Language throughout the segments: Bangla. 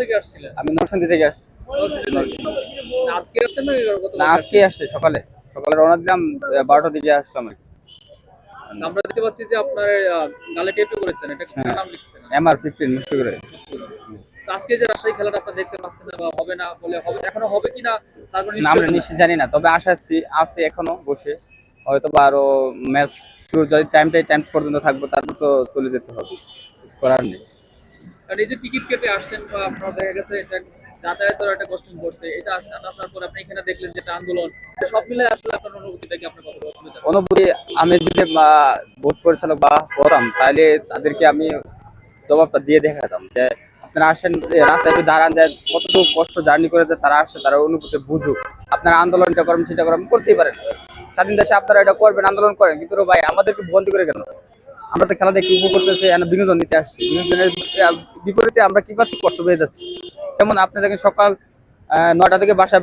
থেকে আসছিলেন? আমি নরসিংদী থেকে আসছি। নরসিংদী। আজকে আসছেন না না, গতকাল আজকে আসছেন? আসছে সকালে। সকালে রওনা দিলাম, 12টার দিকে আসলাম আর কি। আমরা দেখতে পাচ্ছি যে আপনার গালে ট্যাটু করেছেন। এটা হ্যাঁ, কার নাম লিখছেন? MR15 মুশফিকুরের। তো আজকে যে রাজশাহী খেলাটা আপনারা দেখতে পাচ্ছেন না বা হবে না বলে হবে এখনো হবে কিনা তার কোনো না, আমরা নিশ্চয়তা নাই। নিশ্চয় জানি না, তবে আশা আছে এখনো বসে। হয়তো বা আরো ম্যাচ শুরু যদি টাইম পর্যন্ত থাকবো, তারপর তো চলে যেতে হবে, কিছু করার নেই। কারণ এই যে টিকিট কেটে আসছেন বা আপনার দেখা গেছে এটা যাতায়াতের একটা কষ্ট পড়ছে, এটা আসার পর আপনি এখানে দেখলেন যে একটা আন্দোলন, এটা সব মিলে আসলে আপনার অনুভূতিটা কি আপনি কত বলতে চাচ্ছেন? অনুভূতি, আমি যদি বোর্ড পরিচালক বা হতাম, তাহলে তাদেরকে আমি জবাবটা দিয়ে দেখাতাম যে আপনারা আসেন, রাস্তায় একটু দাঁড়ান, যায় কতটুকু কষ্ট জার্নি করে যে তারা আসছে, তারা অনুভূতি বুঝুক। আপনারা আন্দোলনটা করেন, সেটা করেন, করতেই পারেন, স্বাধীন দেশে আপনারা এটা করবেন, আন্দোলন করেন, কিন্তু ভাই আমাদেরকে বন্দি করে কেন? আমরা তো খেলা দেখে উপভোগ করতেছি, বিনোদন নিতে আসছি। বিনোদনের বিপরীতে আমরা কি পাচ্ছি? কষ্ট পেয়ে যাচ্ছি। যেমন আপনি দেখেন, সকাল 9টা থেকে বাসা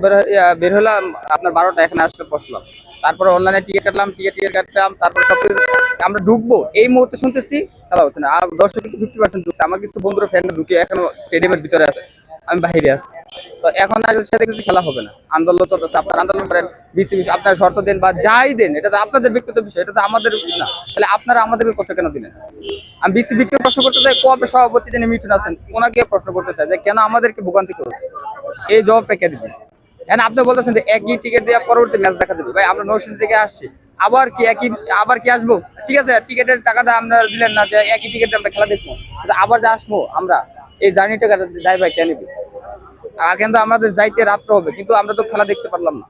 বের হলাম, আপনার 12টা এখানে আসতে বসলাম, তারপরে অনলাইনে টিকিট কাটলাম, তারপরে সবকিছু আমরা ঢুকবো, এই মুহূর্তে শুনতেছি খেলা হচ্ছে না। আর দর্শক কিন্তু 50% ঢুকছে। আমার কিছু বন্ধুরা ফ্রেন্ডরা ঢুকে এখনো স্টেডিয়ামের ভিতরে আছে, আমি বাইরে আছি। তো এখন আর সাথে কিছু খেলা হবে না, আন্দোলন চলতেছে। আপনার আন্দোলন করেন, বিসিবি আপনার শর্ত দেন বা যাই দেন, এটা তো আপনাদের ব্যক্তিগত বিষয়, এটা তো আমাদের না। তাহলে আপনারা আমাদেরকে কষ্ট কেন দিলেন? আমি বিসিবিকে প্রশ্ন করতে চাই, কবে সভাপতি যিনি মিঠুন আছেন, ওনাকে প্রশ্ন করতে চাই যে কেন আমাদেরকে ভোগান্তি করবে, এই জবাবটা কে দিবেন? এখন আপনি বলতেছেন যে একই টিকিট দিয়ে পরবর্তী ম্যাচ দেখা দেবে। ভাই, আমরা নরসিংদী থেকে আসছি, আবার কি আসবো? ঠিক আছে, টিকিটের টাকাটা আমরা দিলেন না, যে একই টিকিটে আমরা খেলা দেখবো, কিন্তু আবার যে আসবো আমরা, এই জার্নি টাকাটা দায় ভাই কে নিবে? আর কিন্তু আমাদের যাইতে রাত্র হবে, কিন্তু আমরা তো খেলা দেখতে পারলাম না।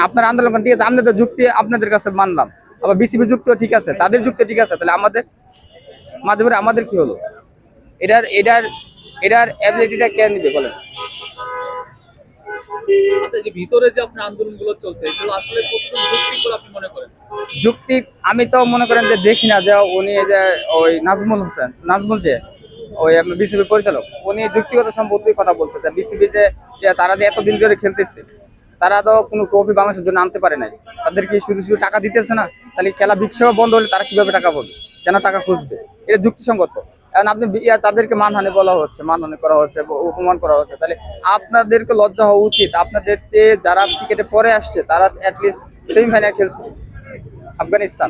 আপনার আন্দোলন করেন, ঠিক আছে, আপনাদের যুক্তি আপনাদের কাছে মানলাম, আবার বিসিবি যুক্তি ঠিক আছে, তাদের যুক্তি ঠিক আছে, তাহলে আমাদের মাঝে মাঝে আমাদের কি হলো? এটার এটার এটার অ্যাবিলিটিটা কে নিবে বলেন? আচ্ছা, যে ভিতরে যে আপনার আন্দোলনগুলো চলছে এগুলো আসলে কতটুকু যৌক্তিক বলে আপনি মনে করেন? যুক্তি আমি তো মনে করেন যে দেখি না, যে উনি এই যে ওই নাজমুল যে ওই আপনার বিসিবির পরিচালক, উনি যুক্তিগত সম্পত্তির কথা বলছে, যে বিসিবি যে তারা যে এতদিন ধরে খেলতেছে, তারা তো কোনো ট্রফি বাংলাদেশের জন্য আনতে পারে নাই, তাদের কি শুধু শুধু টাকা দিতেছে না? তাহলে খেলা বিশ্বকাপ বন্ধ হলে তারা কিভাবে টাকা পাবে, কেন টাকা খুঁজবে? এটা যুক্তিসঙ্গত? এখন আপনি তাদেরকে মানহানি বলা হচ্ছে, মানহানি করা হচ্ছে, অপমান করা হচ্ছে, তাহলে আপনাদেরকে লজ্জা হওয়া উচিত। আপনাদের যে যারা ক্রিকেটে পরে আসছে, তারা অ্যাটলিস্ট সেমিফাইনাল খেলছে, আফগানিস্তান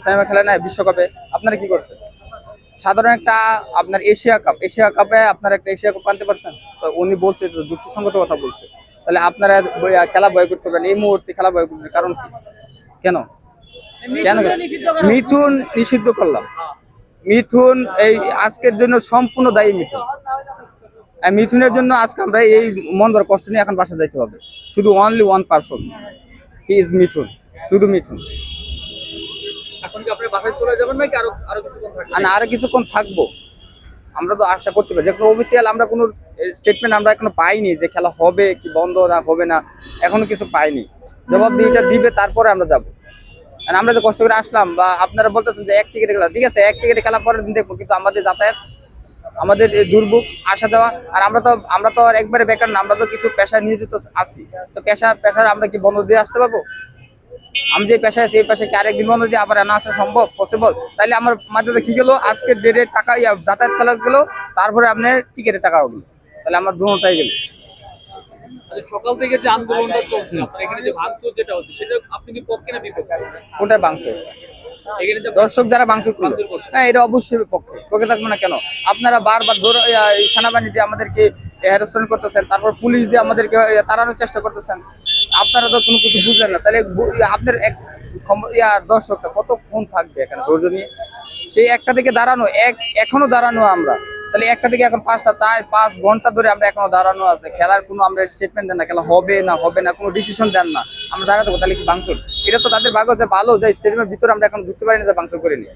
সেমিফাইনাল খেলে নাই বিশ্বকাপে, আপনারা কি করছেন? সাধারণ একটা আপনার এশিয়া কাপে আপনার একটা এশিয়া কাপ আনতে পারছেন? তো উনি বলছে, তো যুক্তিসঙ্গত কথা বলছে, তাহলে আপনারা খেলা বয়কট করবেন, এই মুহূর্তে খেলা বয়কট করবেন, কারণ কি? কেন কেন মিঠুন নিষিদ্ধ করলাম? মিঠুন এই আজকের জন্য সম্পূর্ণ দায়ী মিঠুন। মিঠুনের জন্য আজকে আমরা এই মন ধরে কষ্ট নিয়ে এখন বাসা যাইতে হবে। শুধু only one person, he is Mithun, শুধু মিঠুন। এখন কি আপনি বাসায় চলে যাবেন নাকি আরো আরো কিছুক্ষণ থাকবেন? আর আরো কিছুক্ষণ থাকবো, আমরা তো আশা করতে পারি, যে কোনো অফিসিয়াল আমরা কোনো স্টেটমেন্ট আমরা এখনো পাইনি যে খেলা হবে কি বন্ধ না হবে না, এখনো কিছু পাইনি। জবাবদিহিটা দিবে, তারপরে আমরা যাবো। আর আমরা যে কষ্ট করে আসলাম, বা আপনারা বলতেছেন যে এক টিকিটে খেলা, ঠিক আছে, এক টিকিটে খেলা পরের দিন দেখবো, কিন্তু আমাদের যাতায়াত, আমাদের এই দুর্ভোগ আসা যাওয়া, আর আমরা তো আর একবারে বেকার না, আমরা তো কিছু পেশায় নিয়োজিত আছি। তো পেশার আমরা কি বন্ধ দিয়ে আসতে পারবো? আমি যে পেশায় আছি, এই পেশায় কি আরেকদিন বন্ধ দিয়ে আবার না আসা সম্ভব, পসিবল? তাইলে আমার মাধ্যমে কি গেলো, আজকের ডেটে টাকা যাতায়াত খেলা গেলো, তারপরে আপনার টিকিটের টাকা উঠলো, তাহলে আমার দুটাই গেল। আচ্ছা, সকাল থেকে যে আন্দোলনটা চলছে আপনার এখানে যে ভাঙচুর যেটা হচ্ছে সেটা আপনি কি পক্ষে না বিপক্ষে? কোনটার ভাঙচুর? এখানে যে দর্শক যারা ভাঙচুর করলো, ভাঙচুর করছে হ্যাঁ, এটা অবশ্যই পক্ষে থাকবো না কেন? আপনারা বারবার সেনাবাহিনী দিয়ে আমাদেরকে হ্যারাসমেন্ট করতেছেন, তারপর পুলিশ দিয়ে আমাদেরকে তাড়ানোর চেষ্টা করতেছেন, আপনারা তো কোনো কিছু বুঝলেন না। তাহলে আপনার দর্শকটা কতক্ষণ থাকবে এখানে ধৈর্য নিয়ে? সেই একটা থেকে দাঁড়ানো, এখনো দাঁড়ানো আমরা, তাহলে একটা থেকে এখন 5-5 ঘন্টা ধরে আমরা এখনো দাঁড়ানো আছে, খেলার কোনো আমরা স্টেটমেন্ট দেন না, খেলা হবে না হবে না কোনো ডিসিশন দেন না, আমরা দাঁড়াতে থাকবো, তাহলে কি ভাঙচুর? এটা তো তাদের ভাগ্য যে ভালো, যে স্টেডিয়ামের ভিতরে আমরা এখন ঢুকতে পারি না, যে ভাঙচুর করিনি।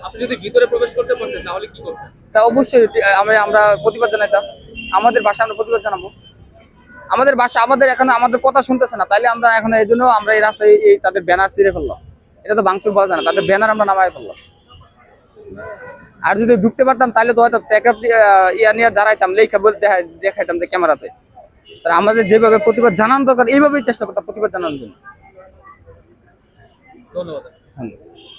আপনি যদি ভিতরে প্রবেশ করতে পারতেন তাহলে কি করতেন? তা অবশ্যই আমরা প্রতিবাদ জানাইতাম, আমাদের ভাষা আমরা প্রতিবাদ জানাবো। আমাদের ভাষা, আমাদের কথা শুনতেছে না, তাইলে আমরা এখন এই জন্য আমরা এই রাস্তায় এই তাদের ব্যানার ছিঁড়ে ফেললাম। এটা তো ভাঙচুর বলা যায় না, তাদের ব্যানার আমরা নামায় ফেললাম। আর যদি ঢুকতে পারতাম, তাহলে তো হয়তো প্যাকআপ নিয়ে দাঁড়াইতাম, লেখা বলে দেখাইতাম যে ক্যামেরাতে। তার আমাদের যেভাবে প্রতিবাদ জানানো দরকার, এইভাবেই চেষ্টা করতাম প্রতিবাদ জানানোর জন্য। ধন্যবাদ। ধন্যবাদ।